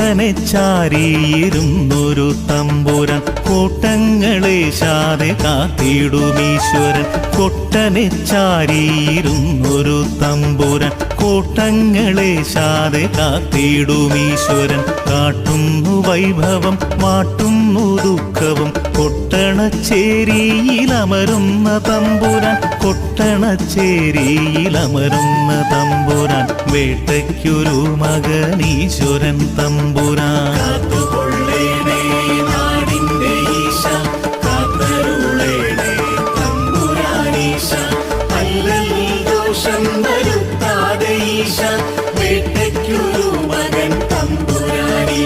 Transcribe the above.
കൊട്ടനെ ചാരിയിരുന്നൊരു തമ്പുരാൻ കോട്ടങ്ങളേശാതെ കാത്തിടുമീശ്വരൻ. കൊട്ടനെ ചാരിയിരുന്നൊരു തമ്പുരാൻ കോട്ടങ്ങളേശാതെ കാത്തിടുമീശ്വരൻ. കാട്ടുന്നു വൈഭവം മാട്ടുന്നു ദുഃഖവും കൊട്ടണച്ചേരിയിലമരുന്ന തമ്പുരാൻ. കൊട്ടണച്ചേരിയിലമരുന്ന തമ്പുരാൻ വേട്ടയ്ക്കൊരു മകനീശ്വരൻ തമ്പുരാൻ.